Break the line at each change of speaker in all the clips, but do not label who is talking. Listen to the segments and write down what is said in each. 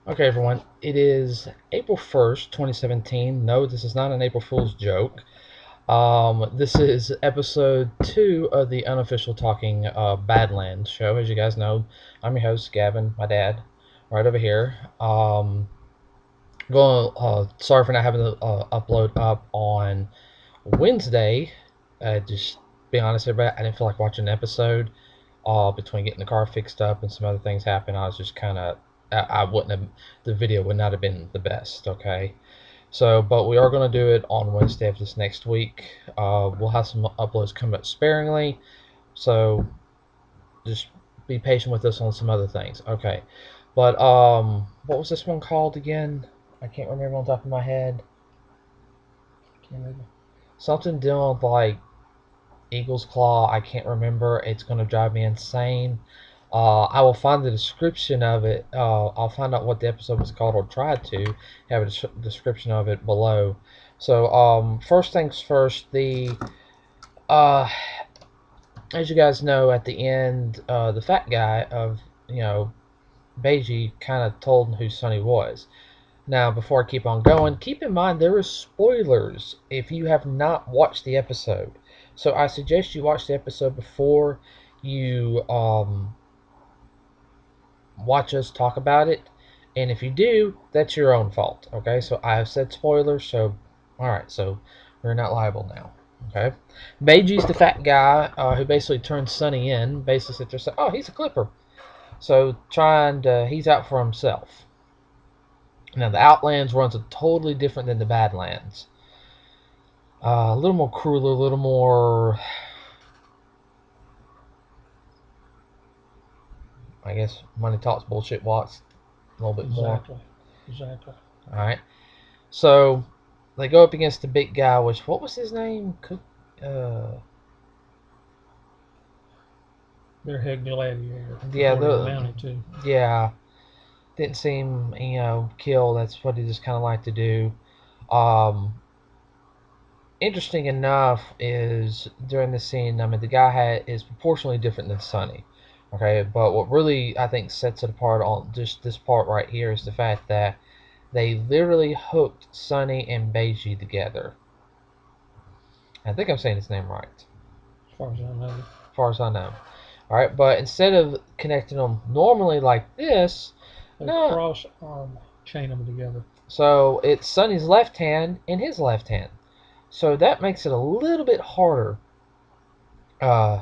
Okay, everyone, it is April 1st, 2017. No, this is not an April Fool's joke. This is episode 2 of the Unofficial Talking Badlands show. As you guys know, I'm your host, Gavin, my dad, right over here. Sorry for not having the upload up on Wednesday. Just be honest, everybody, I didn't feel like watching an episode. Between getting the car fixed up and some other things happened, I was just kind of, I wouldn't have, the video would not have been the best, okay? So, but we are going to do it on Wednesday of this next week. We'll have some uploads coming up sparingly, so just be patient with us on some other things, okay? But, what was this one called again? I can't remember on top of my head.
Can't remember.
Something dealing with like Eagle's Claw. I can't remember. It's going to drive me insane. I will find the description of it. I'll find out what the episode was called, or try to have a description of it below. So, first things first. Uh, as you guys know, at the end, the fat guy of Beiji kind of told him who Sonny was. Now, before I keep on going, keep in mind there is spoilers if you have not watched the episode. So I suggest you watch the episode before you watch us talk about it. And if you do, that's your own fault. Okay, so I have said spoilers, so alright, so we're not liable now. Okay, Beiji's the fat guy who basically turns Sonny in. Basically, sits there saying, "Oh, he's a clipper." So he's out for himself. Now the Outlands runs a totally different than the Badlands. A little more crueler, a little more, I guess, money talks, bullshit walks. A little bit
Exactly.
more.
Exactly.
All right. So they go up against the big guy, which what was his name? Uh,
They're head gladiator. That's
yeah,
what he amounted to.
yeah, didn't seem kill. That's what he just kind of liked to do. Um, Interesting enough is during the scene, I mean, the guy is proportionally different than Sonny. Okay, but what really I think sets it apart on just this part right here is the fact that they literally hooked Sonny and Beiji together. I think I'm saying his name right,
As far as I know.
as far as I know. All right, but instead of connecting them normally like this,
They
no.
cross arm chain them together.
So it's Sonny's left hand and his left hand. So that makes it a little bit harder. Uh,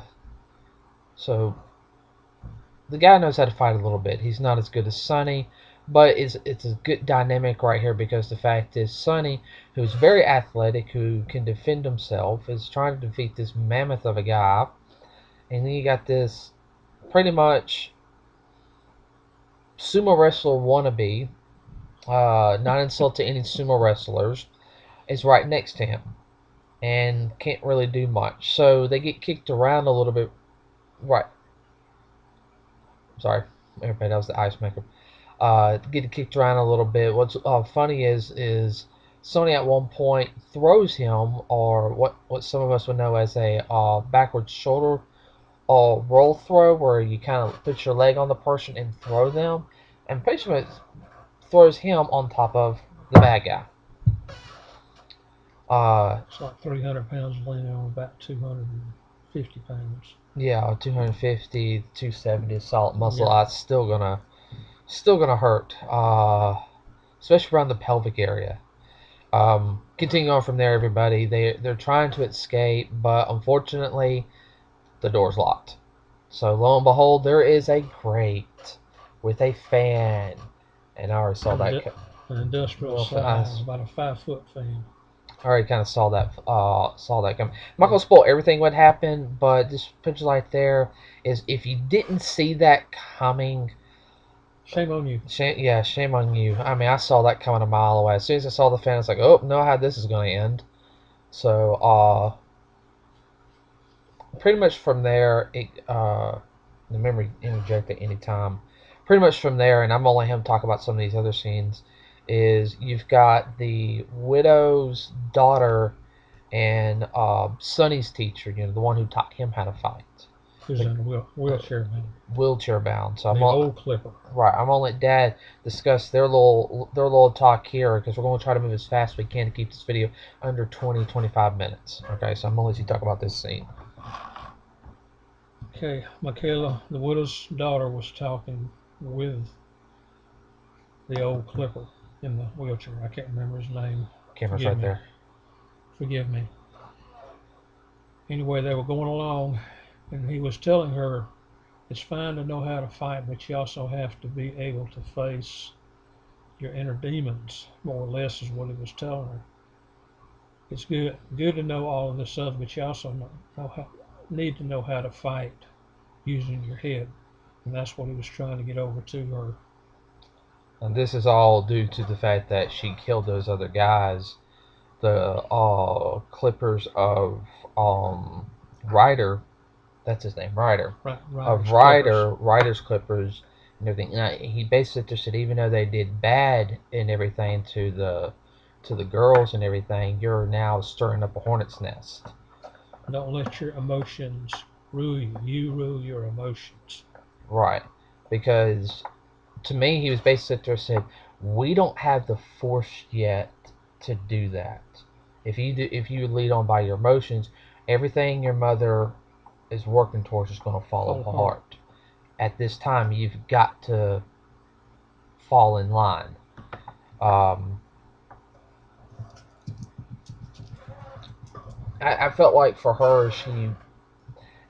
so the guy knows how to fight a little bit. He's not as good as Sonny, but it's a good dynamic right here because the fact is Sonny, who's very athletic, who can defend himself, is trying to defeat this mammoth of a guy, and then you got this pretty much sumo wrestler wannabe, not insult to any sumo wrestlers, is right next to him and can't really do much. So they get kicked around a little bit. Right. Sorry, everybody, that was the ice maker. Get kicked around a little bit. What's funny is Sony at one point throws him, or what some of us would know as a backwards shoulder roll throw, where you kind of put your leg on the person and throw them, and basically throws him on top of the bad guy.
It's like 300 pounds landing on about 250 pounds.
Yeah, 250, 270 solid muscle.
Yeah.
That's still gonna hurt, especially around the pelvic area. Continuing on from there, everybody, they're trying to escape, but unfortunately, the door's locked. So lo and behold, there is a grate with a fan, and I already saw that.
An industrial
Well,
size, about a 5 foot fan.
I already kind of saw that come. I'm not gonna spoil everything what happened, but this picture right there is if you didn't see that coming,
Shame on you.
shame on you. I mean, I saw that coming a mile away. As soon as I saw the fan, I was like, oh, know how this is gonna end. So, pretty much from there, the memory interject at any time. Pretty much from there, and I'm only him talk about some of these other scenes. Is you've got the widow's daughter and Sonny's teacher, the one who taught him how to fight.
He was in a wheelchair bound.
wheelchair bound. So
The old Clipper.
right. I'm gonna let Dad discuss their little talk here because we're gonna try to move as fast as we can to keep this video under 20-25 minutes. Okay, so I'm gonna let you talk about this scene.
Okay, Michaela, the widow's daughter, was talking with the old Clipper in the wheelchair. I can't remember his name.
Camera's right there.
Forgive me. Anyway, they were going along, and he was telling her it's fine to know how to fight, but you also have to be able to face your inner demons, more or less, is what he was telling her. It's good to know all of this stuff, but you also need to know how to fight using your head, and that's what he was trying to get over to her.
And this is all due to the fact that she killed those other guys, the Clippers of Ryder. That's his name, Ryder. Ryder's Clippers and everything. Now, he basically just said even though they did bad and everything to the girls and everything, you're now stirring up a hornet's nest.
Don't let your emotions rule you. You rule your emotions.
Right, because to me, he was basically said, we don't have the force yet to do that. If you lead on by your emotions, everything your mother is working towards is going to fall apart. At this time, you've got to fall in line. I felt like for her,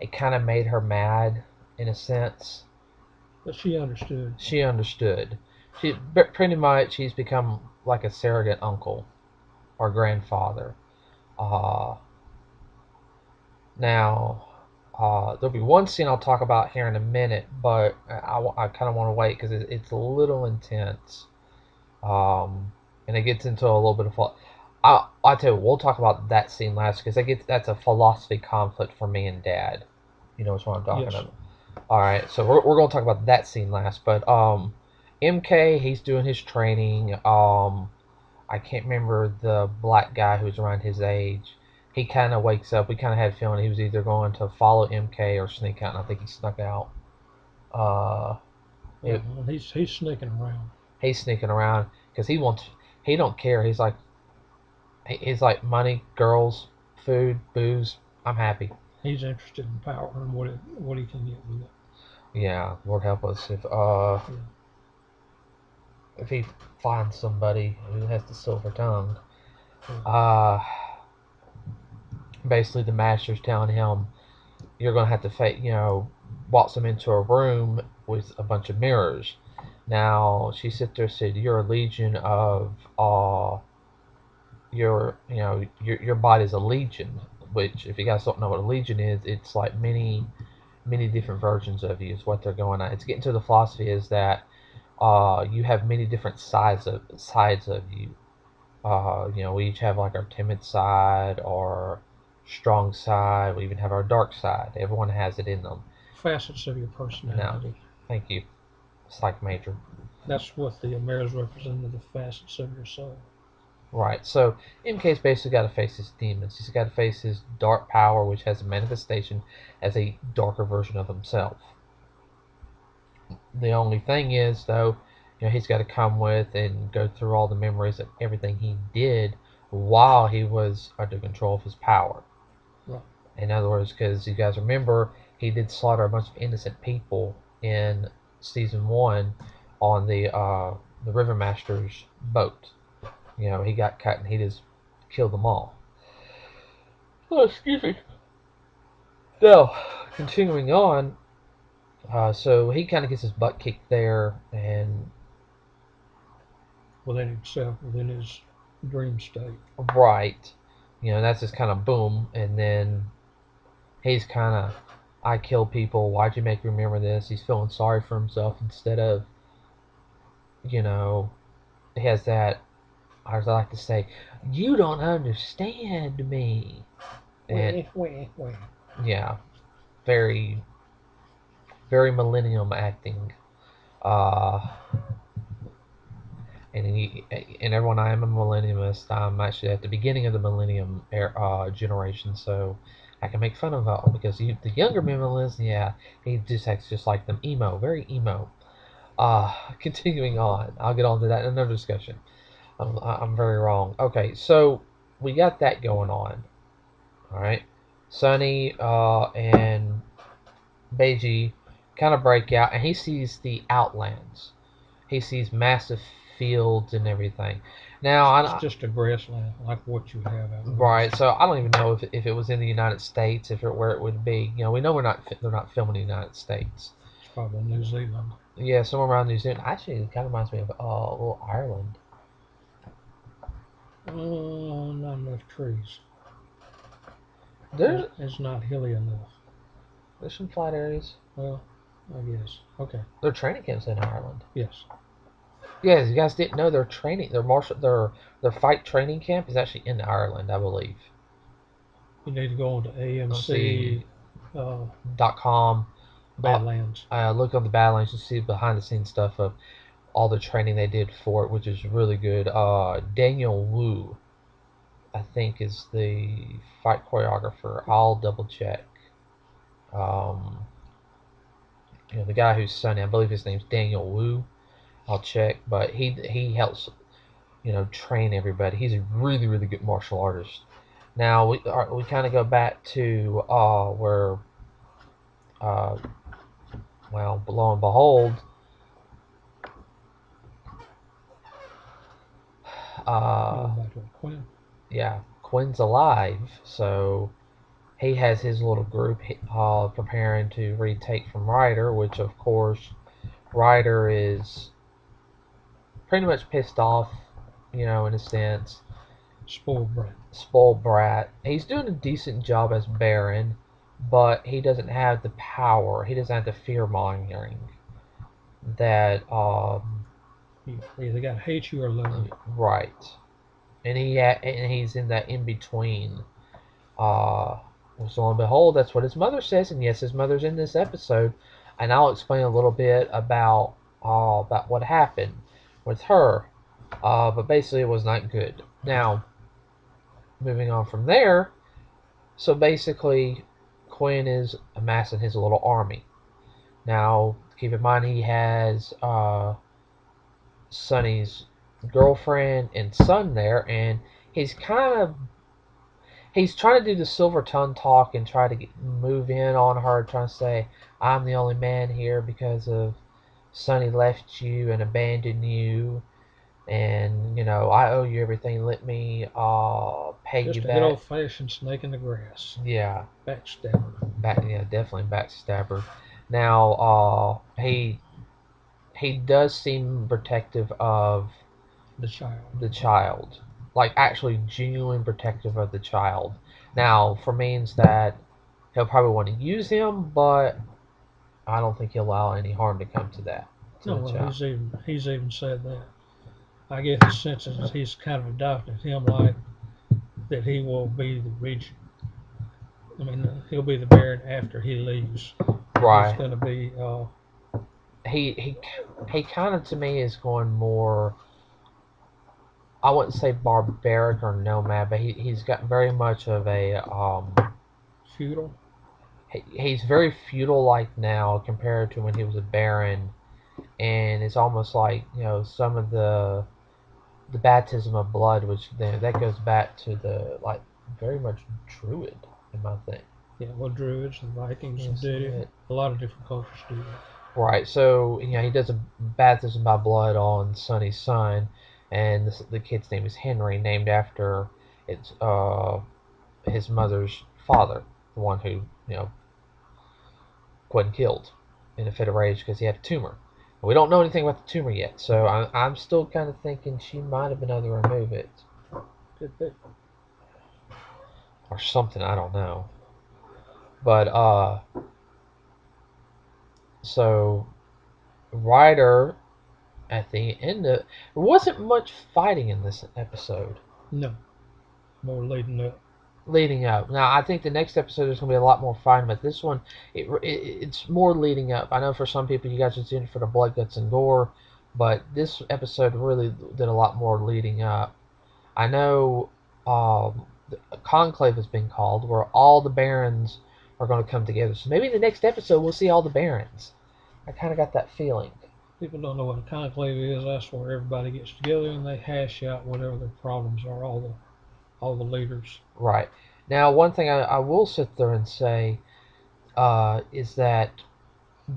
it kind of made her mad in a sense.
But she understood.
She understood. She pretty much she's become like a surrogate uncle or grandfather. Now, there'll be one scene I'll talk about here in a minute, but I kind of want to wait because it's a little intense, and it gets into a little bit of. I tell you, we'll talk about that scene last because that's a philosophy conflict for me and Dad. You know what I'm talking about. All right, so we're going to talk about that scene last, but MK, he's doing his training. I can't remember the black guy who's around his age. He kind of wakes up. We kind of had a feeling he was either going to follow MK or sneak out, and I think he snuck out.
He's sneaking around.
He's sneaking around because he don't care. He's like money, girls, food, booze. I'm happy.
He's interested in power and what he can get with it.
Yeah, Lord help us if he finds somebody who has the silver tongue. Basically, the master's telling him you're going to have to waltz him into a room with a bunch of mirrors. Now she sits there and said, "You're a legion of your body's a legion." Which, if you guys don't know what a legion is, it's like many different versions of you is what they're going on. It's getting to the philosophy is that you have many different sides of you. We each have like our timid side, our strong side. We even have our dark side. Everyone has it in them.
Facets of your personality.
Now, thank you, Psych Major.
That's what the mirrors represent, the facets of your soul.
Right. So MK's basically got to face his demons. He's got to face his dark power, which has a manifestation as a darker version of himself. The only thing is, though, he's got to come with and go through all the memories of everything he did while he was under control of his power.
Right.
In other words, because you guys remember, he did slaughter a bunch of innocent people in Season 1 on the Rivermaster's boat. He got cut and he just killed them all. Oh, excuse me. Now, continuing on, so he kind of gets his butt kicked there, and
within himself, within his dream state.
Right. That's just kind of boom, and then he's kind of, I kill people. Why'd you make me remember this? He's feeling sorry for himself instead of, he has that, as I like to say, you don't understand me. And, yeah, very, very millennium acting. And everyone, I am a millenniumist. I'm actually at the beginning of the millennium generation, so I can make fun of him because the younger Mimolins, yeah, he just acts just like them, emo, very emo. Continuing on, I'll get on to that in another discussion. I'm very wrong. Okay, so we got that going on. All right, Sunny and Beiji kind of break out, and he sees the Outlands. He sees massive fields and everything. Now,
It's just a grassland like what you have out
right,
west.
so I don't even know if it was in the United States, if it where it would be. You know, we know they're not filming in the United States.
It's probably New Zealand.
Yeah, somewhere around New Zealand. Actually, it kind of reminds me of little Ireland.
Not enough trees.
There's
It's not hilly enough.
there's some flat areas.
Well, I guess. Okay.
Their training camps in Ireland.
Yes.
Yeah, you guys didn't know their fight training camp is actually in Ireland, I believe.
You need to go on to
Let's
AMC
see,
uh,
.com.
Badlands.
Look on the Badlands to see behind the scenes stuff of all the training they did for it, which is really good. Daniel Wu, I think, is the fight choreographer. I'll double check. Um, the guy who's Sonny, I believe his name's Daniel Wu. I'll check, but he helps train everybody. He's a really really good martial artist. Now we kind of go back to where well, lo and behold,
Quinn.
yeah, Quinn's alive, so he has his little group preparing to retake from Ryder, which of course Ryder is pretty much pissed off, in a sense.
Spoiled brat.
Spoiled brat. He's doing a decent job as Baron, but he doesn't have the power. He doesn't have the fear mongering that
You either got to hate you or love you.
right. And he's in that in between. So lo and behold, that's what his mother says, and yes, his mother's in this episode, and I'll explain a little bit about what happened with her. But basically, it was not good. Now, moving on from there, so basically, Quinn is amassing his little army. Now, keep in mind he has Sonny's girlfriend and son there, and he's trying to do the silver tongue talk and try to move in on her, trying to say, I'm the only man here because of Sonny left you and abandoned you, and I owe you everything. Let me pay
Just
you
a
back.
good old fashioned snake in the grass.
Yeah,
Backstabber.
yeah, definitely backstabber. Now, he does seem protective of
The child.
like actually genuine protective of the child. Now, for means that he'll probably want to use him, but I don't think he'll allow any harm to come to that.
No, well, he's even said that. I get the sense that he's kind of adopted him like that he will be the regent. I mean, he'll be the Baron after he leaves.
Right.
He's going to be.
He kind of to me is going more. I wouldn't say barbaric or nomad, but he's got very much of a
feudal.
He's very feudal like now compared to when he was a baron, and it's almost like some of the baptism of blood, which that goes back to the like very much druid in my thing.
Yeah, well, druids, the Vikings did it. A lot of different cultures do that.
Right, so he does a baptism by blood on Sonny's son, and the kid's name is Henry, named after his mother's father, the one who Quinn killed in a fit of rage because he had a tumor. We don't know anything about the tumor yet, so I'm still kind of thinking she might have been able to remove it.
Could be.
Or something, I don't know. But, so, Ryder, at the end of... There wasn't much fighting in this episode.
No. More leading up.
Leading up. Now, I think the next episode is going to be a lot more fighting, but this one, it's more leading up. I know for some people you guys are in for the blood, guts, and gore, but this episode really did a lot more leading up. I know a conclave has been called where all the barons are going to come together. So maybe in the next episode we'll see all the barons. I kind of got that feeling.
People don't know what a conclave is. That's where everybody gets together and they hash out whatever their problems are. All the leaders.
Right. Now, one thing I will sit there and say is that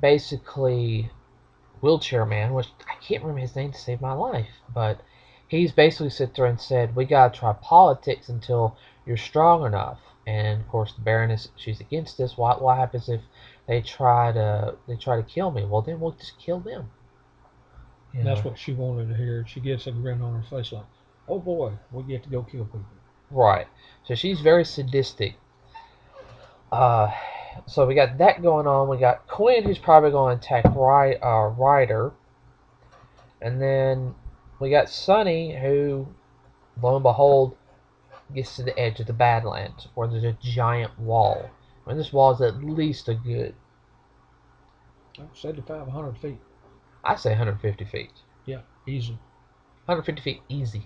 basically Wheelchair Man, which I can't remember his name to save my life, but he's basically sit there and said, we gotta try politics until you're strong enough. And of course, the Baroness, she's against this. What happens if they try to kill me? Well, then we'll just kill them.
And that's what she wanted to hear. She gets a grin on her face like, oh boy, we get to go kill people.
Right. So she's very sadistic. Uh, so we got that going on. We got Quinn, who's probably going to attack Ryder. And then we got Sonny, who, lo and behold, gets to the edge of the Badlands, where there's a giant wall. I mean, this wall is at least a good,
7,500 feet.
I say 150 feet.
Yeah, easy.
150 feet easy.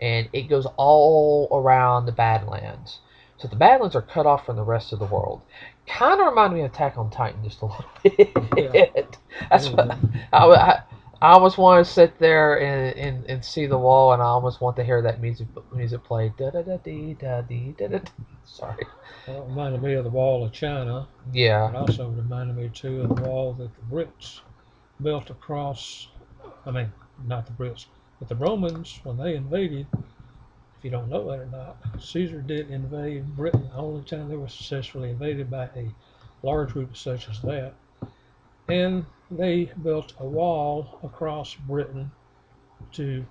And it goes all around the Badlands. So the Badlands are cut off from the rest of the world. Kind of reminded me of Attack on Titan just a little bit. Yeah. That's what I almost want to sit there and see the wall, and I almost want to hear that music play. Da da da dee da dee da da. Sorry.
Well, it reminded me of the Wall of China.
Yeah.
It also reminded me too of the wall that the Brits built across. I mean, not the Brits, but the Romans when they invaded. If you don't know that or not, Caesar did invade Britain. The only time they were successfully invaded by a large group such as that. And they built a wall across Britain to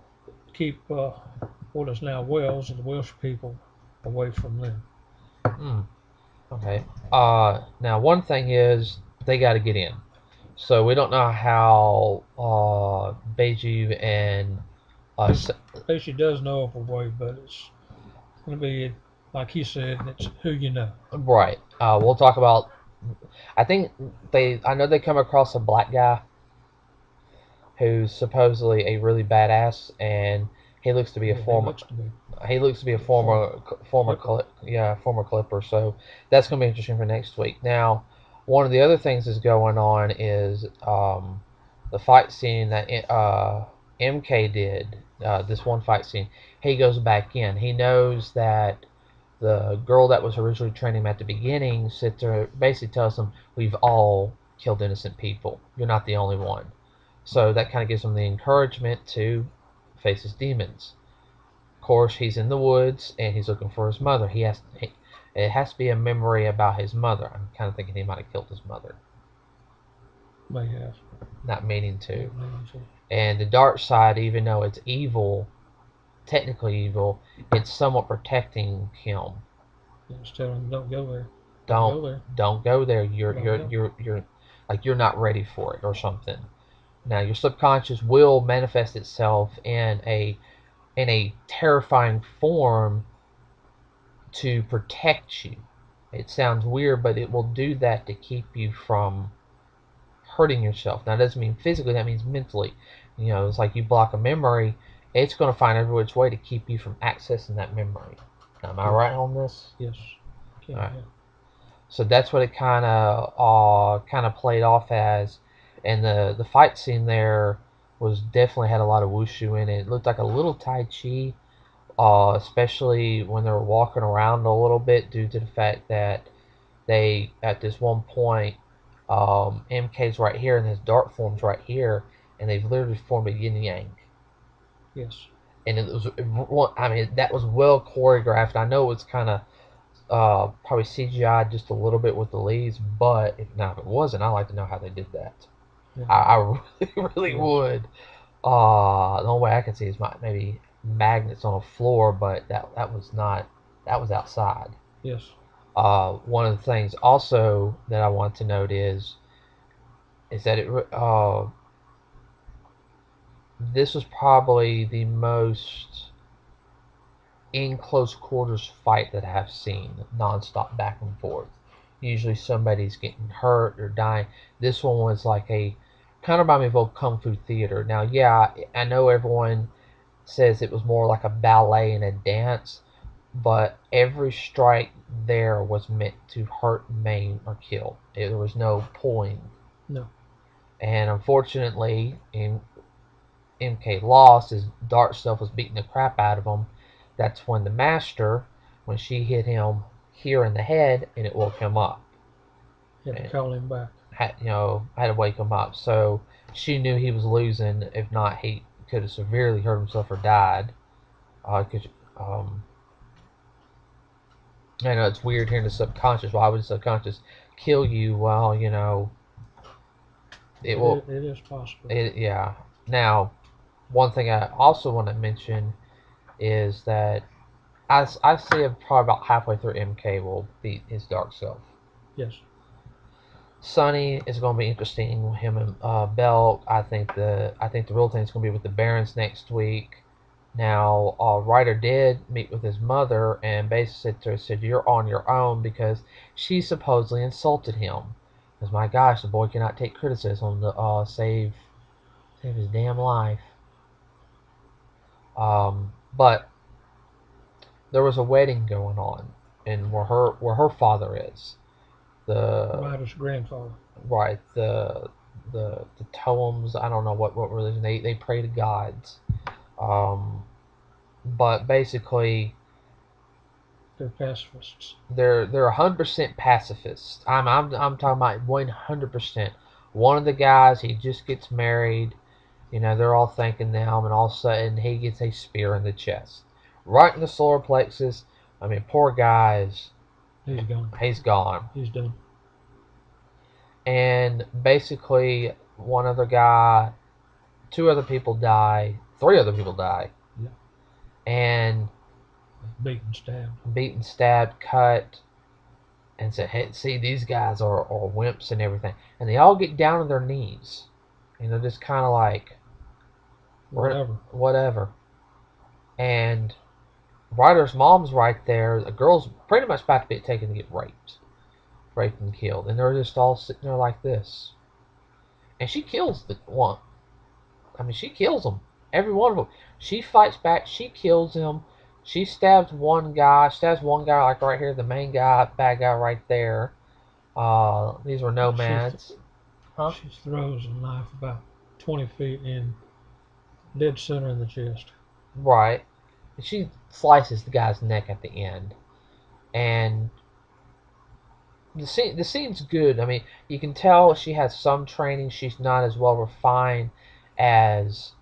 keep what is now Wales and the Welsh people away from them.
Okay. Now one thing is they got to get in. So we don't know how Beiju and
Beiju does know of a way, but it's going to be like he said. It's who you know.
Right. We'll talk about. I think I know they come across a black guy who's supposedly a really badass, and he looks to be a former. He looks to be a former Clipper. So that's going to be interesting for next week. Now, one of the other things that's going on is the fight scene that MK did. This one fight scene, he goes back in. He knows that the girl that was originally training him at the beginning sits there, basically tells him, we've all killed innocent people. You're not the only one. So that kind of gives him the encouragement to face his demons. Of course, he's in the woods and he's looking for his mother. It has to be a memory about his mother. I'm kind of thinking he might have killed his mother.
May have.
Not meaning to. And the dark side, even though it's evil, technically evil, it's somewhat protecting him.
Just tell him don't go there.
Don't go there. You're not ready for it or something. Now your subconscious will manifest itself in a terrifying form to protect you. It sounds weird, but it will do that to keep you from hurting yourself. Now, that doesn't mean physically, that means mentally. It's like you block a memory, it's going to find every which way to keep you from accessing that memory. Now, am I right on this?
Yes.
All right. So that's what it kind of played off as, and the fight scene there was definitely had a lot of wushu in it. It looked like a little Tai Chi, especially when they were walking around a little bit, due to the fact that they, at this one point, MK's right here and his dark form's right here, and they've literally formed a yin yang.
Yes.
And it was, I mean, that was well choreographed. I know it's kind of probably CGI just a little bit with the leads, but if it wasn't, I'd like to know how they did that. Yeah. I really would. The only way I can see is maybe magnets on a floor, but that was not. That was outside.
Yes.
One of the things also that I want to note is that this was probably the most in close quarters fight that I have seen, non-stop back and forth. Usually somebody's getting hurt or dying. This one was like a kind of reminded me of old Kung Fu theater. Now, yeah, I know everyone says it was more like a ballet and a dance, but every strike there was meant to hurt, maim, or kill. There was no pulling.
No.
And unfortunately, MK lost. His dark self was beating the crap out of him. That's when the master, when she hit him here in the head, and it woke him up.
Had to call him back.
Had to wake him up. So she knew he was losing. If not, he could have severely hurt himself or died. Cause, I know it's weird hearing the subconscious. Why would the subconscious kill you? Well, it will.
It is possible.
Yeah. Now, one thing I also want to mention is that I see him probably about halfway through MK will beat his dark self.
Yes.
Sonny is going to be interesting with him and Belk. I think the real thing is going to be with the Barons next week. Now, Ryder did meet with his mother and basically said, "You're on your own," because she supposedly insulted him. Because my gosh, the boy cannot take criticism to save his damn life. But there was a wedding going on, and where her father is, the
Ryder's grandfather.
right, the Toems. I don't know what religion they pray to gods. Um, but basically
They're pacifists.
they're 100% pacifists. I'm talking about 100%. One of the guys, he just gets married. They're all thanking them, and all of a sudden he gets a spear in the chest, right in the solar plexus. I mean, poor guy's
He's gone.
He's gone.
He's done.
And basically, one other guy, two other people die, three other people die.
Yeah.
And
beaten,
stabbed, cut, and said, "Hey, see, these guys are wimps and everything." And they all get down on their knees. And they're just kind of like, whatever. And Ryder's mom's right there. The girl's pretty much about to be taken to get raped and killed. And they're just all sitting there like this. And she kills the one. I mean, she kills them. Every one of them. She fights back. She kills him. She stabs one guy like right here, the main guy, bad guy right there. These were nomads.
She throws a knife about 20 feet in, dead center in the chest.
Right. She slices the guy's neck at the end. And the scene's good. I mean, you can tell she has some training. She's not as well refined as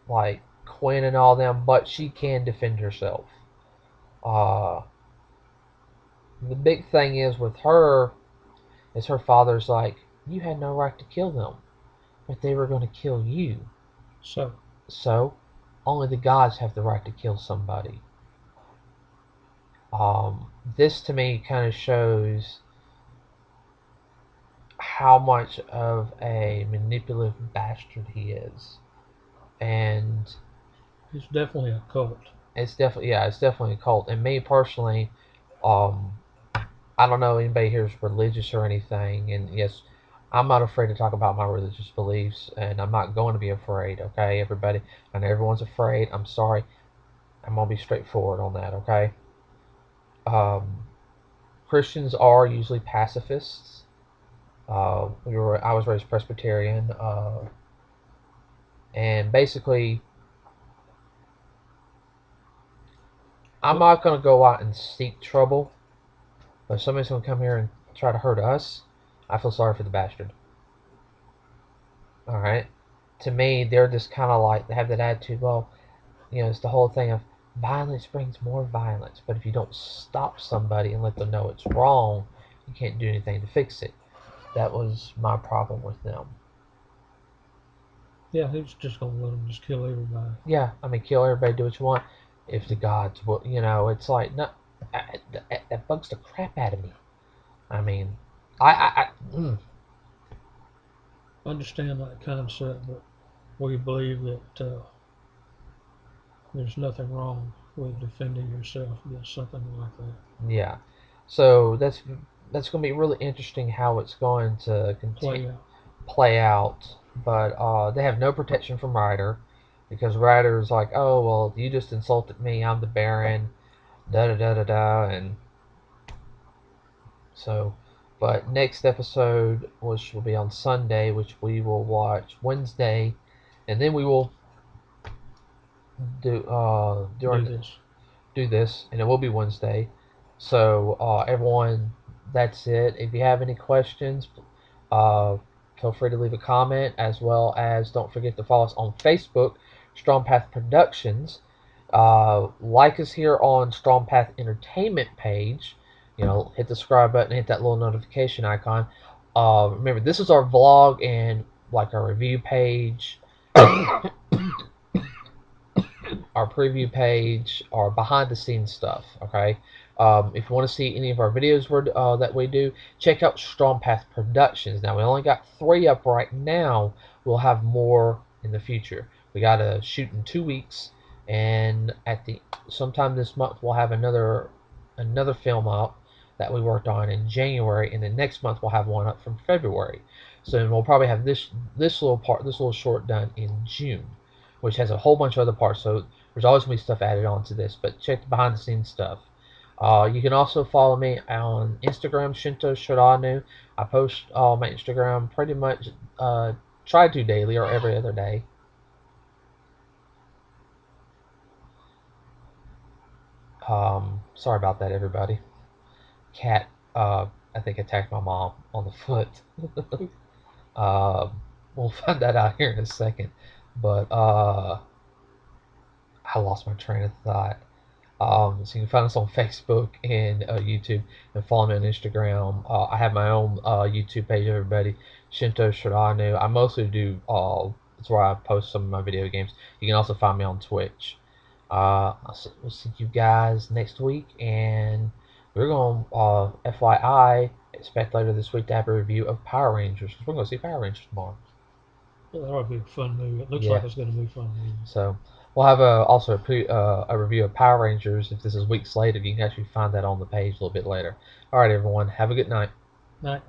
like Quinn and all them, but she can defend herself. The big thing is with her is her father's like, "You had no right to kill them, but they were going to kill you. So only the gods have the right to kill somebody." This to me kind of shows how much of a manipulative bastard he is, and
it's definitely a cult.
It's definitely a cult. And me personally, I don't know anybody here is religious or anything, and yes, I'm not afraid to talk about my religious beliefs, and I'm not going to be afraid. Okay, everybody, I know everyone's afraid. I'm sorry. I'm gonna be straightforward on that. Okay. Christians are usually pacifists. I was raised Presbyterian, and basically, I'm not gonna go out and seek trouble. But if somebody's gonna come here and try to hurt us, I feel sorry for the bastard. All right. To me, they're just kind of like they have that attitude. Well, it's the whole thing of violence brings more violence. But if you don't stop somebody and let them know it's wrong, you can't do anything to fix it. That was my problem with them.
Yeah, he was just gonna let them just kill everybody.
Yeah, I mean, kill everybody, do what you want. If the gods will, it's like no, that bugs the crap out of me. I mean, I
understand that concept, but we believe that there's nothing wrong with defending yourself against something like that.
Yeah, so that's going to be really interesting how it's going to play out. But they have no protection from Ryder because Ryder's like, "Oh well, you just insulted me. I'm the Baron. da da da da da, and so. But next episode, which will be on Sunday, which we will watch Wednesday, and then we will do
Do
during
this.
do this, and it will be Wednesday. So everyone, that's it. If you have any questions, uh, feel free to leave a comment, as well as don't forget to follow us on Facebook, Strong Path Productions. Like us here on Strong Path Entertainment page. Hit the subscribe button, hit that little notification icon. Remember, this is our vlog and like our review page, our preview page, our behind the scenes stuff. Okay. If you want to see any of our videos that we do, check out Strong Path Productions. Now we only got 3 up right now. We'll have more in the future. We got to shoot in 2 weeks, and at the sometime this month we'll have another film up that we worked on in January, and then next month we'll have one up from February. So then we'll probably have this little short done in June, which has a whole bunch of other parts. So there's always going to be stuff added onto this, but check the behind the scenes stuff. You can also follow me on Instagram, Shinto Shiranu. I post my Instagram pretty much try to daily or every other day. Sorry about that, everybody. Cat, I think, attacked my mom on the foot. uh, we'll find that out here in a second. But I lost my train of thought. So you can find us on Facebook and YouTube, and follow me on Instagram. I have my own YouTube page, everybody. Shinto Shiranu. I mostly do. That's where I post some of my video games. You can also find me on Twitch. We'll see you guys next week, and we're going. FYI, expect later this week to have a review of Power Rangers. We're going to see Power Rangers tomorrow.
Yeah, that ought to be a fun movie. It looks
Yeah.
like it's going to be a fun movie.
So we'll have a review of Power Rangers. If this is weeks later, you can actually find that on the page a little bit later. All right, everyone. Have a good night.
Night.